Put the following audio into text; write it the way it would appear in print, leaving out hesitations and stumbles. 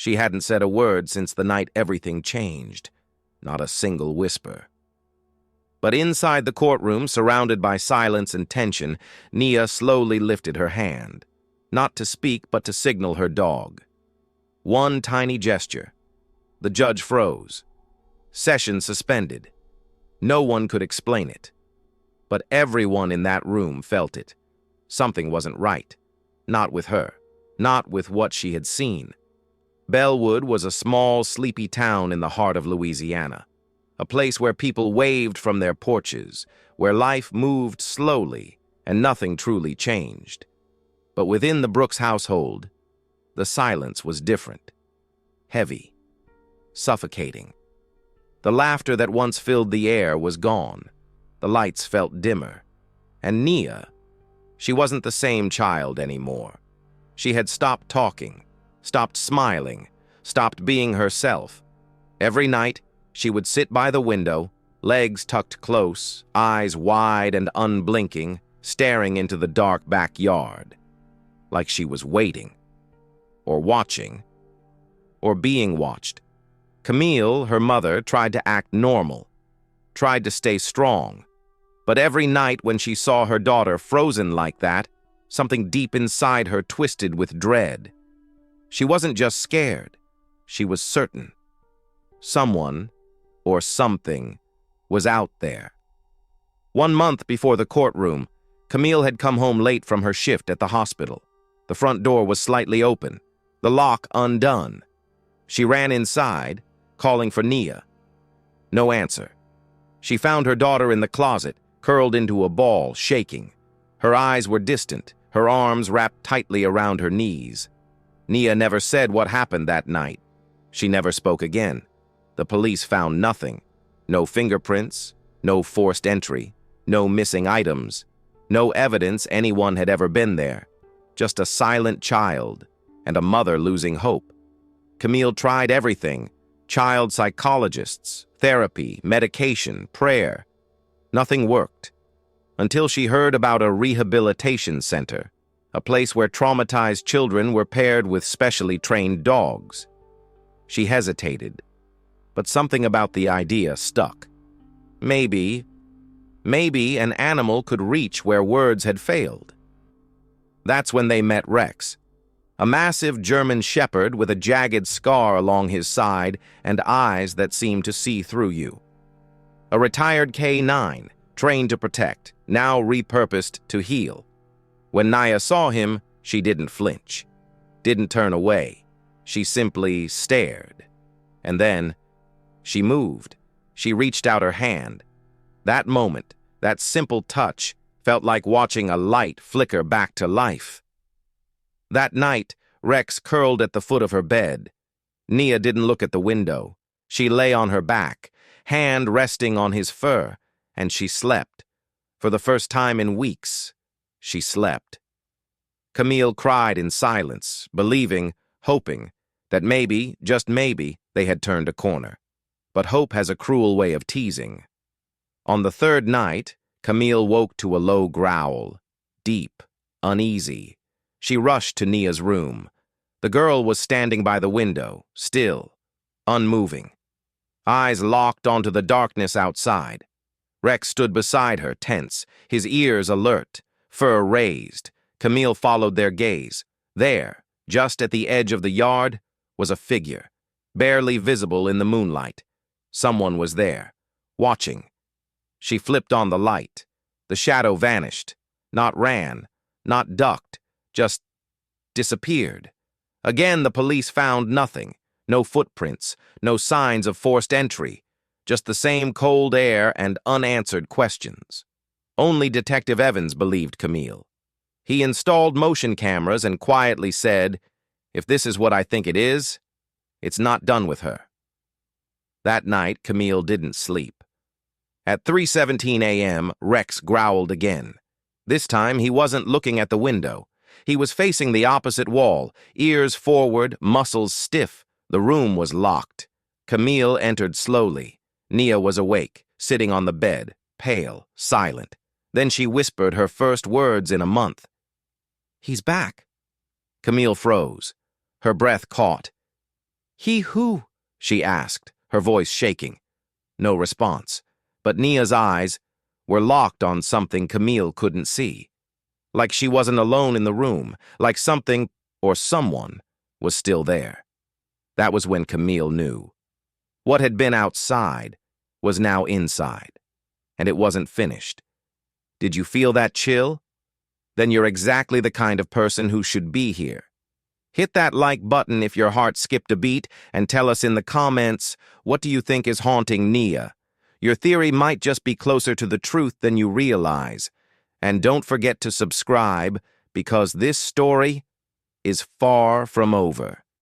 She hadn't said a word since the night everything changed. Not a single whisper. But inside the courtroom, surrounded by silence and tension, Nia slowly lifted her hand. Not to speak, but to signal her dog. One tiny gesture. The judge froze. Session suspended. No one could explain it. But everyone in that room felt it. Something wasn't right. Not with her. Not with what she had seen. Bellwood was a small, sleepy town in the heart of Louisiana. A place where people waved from their porches, where life moved slowly and nothing truly changed. But within the Brooks household, the silence was different. Heavy. Suffocating. The laughter that once filled the air was gone. The lights felt dimmer. And Nia, she wasn't the same child anymore. She had stopped talking, stopped smiling, stopped being herself. Every night, she would sit by the window, legs tucked close, eyes wide and unblinking, staring into the dark backyard, like she was waiting, or watching, or being watched. Camille, her mother, tried to act normal, tried to stay strong, but every night when she saw her daughter frozen like that, something deep inside her twisted with dread. She wasn't just scared, she was certain. Someone, or something, was out there. 1 month before the courtroom, Camille had come home late from her shift at the hospital. The front door was slightly open, the lock undone. She ran inside, calling for Nia. No answer. She found her daughter in the closet, curled into a ball, shaking. Her eyes were distant, her arms wrapped tightly around her knees. Nia never said what happened that night. She never spoke again. The police found nothing. No fingerprints, no forced entry, no missing items, no evidence anyone had ever been there. Just a silent child and a mother losing hope. Camille tried everything: child psychologists, therapy, medication, prayer. Nothing worked. Until she heard about a rehabilitation center, a place where traumatized children were paired with specially trained dogs. She hesitated, but something about the idea stuck. Maybe an animal could reach where words had failed. That's when they met Rex, a massive German shepherd with a jagged scar along his side and eyes that seemed to see through you. A retired K9, trained to protect, now repurposed to heal. When Nia saw him, she didn't flinch, didn't turn away. She simply stared. And then, she moved. She reached out her hand. That moment, that simple touch, felt like watching a light flicker back to life. That night, Rex curled at the foot of her bed. Nia didn't look at the window. She lay on her back, hand resting on his fur, and she slept. For the first time in weeks, she slept. Camille cried in silence, believing, hoping, that maybe, just maybe, they had turned a corner. But hope has a cruel way of teasing. On the third night, Camille woke to a low growl, deep, uneasy. She rushed to Nia's room. The girl was standing by the window, still, unmoving. Eyes locked onto the darkness outside. Rex stood beside her, tense, his ears alert, fur raised. Camille followed their gaze. There, just at the edge of the yard, was a figure, barely visible in the moonlight. Someone was there, watching. She flipped on the light. The shadow vanished, not ran, not ducked, just disappeared. Again, the police found nothing. No footprints, no signs of forced entry, just the same cold air and unanswered questions. Only Detective Evans believed Camille. He installed motion cameras and quietly said, "If this is what I think it is, it's not done with her." That night, Camille didn't sleep. At 3:17 a.m., Rex growled again. This time, he wasn't looking at the window. He was facing the opposite wall, ears forward, muscles stiff. The room was locked. Camille entered slowly. Nia was awake, sitting on the bed, pale, silent. Then she whispered her first words in a month. "He's back." Camille froze. Her breath caught. He who? She asked, her voice shaking. No response, but Nia's eyes were locked on something Camille couldn't see. Like she wasn't alone in the room, like something or someone was still there. That was when Camille knew. What had been outside was now inside, and it wasn't finished. Did you feel that chill? Then you're exactly the kind of person who should be here. Hit that like button if your heart skipped a beat, and tell us in the comments, what do you think is haunting Nia? Your theory might just be closer to the truth than you realize. And don't forget to subscribe, because this story is far from over.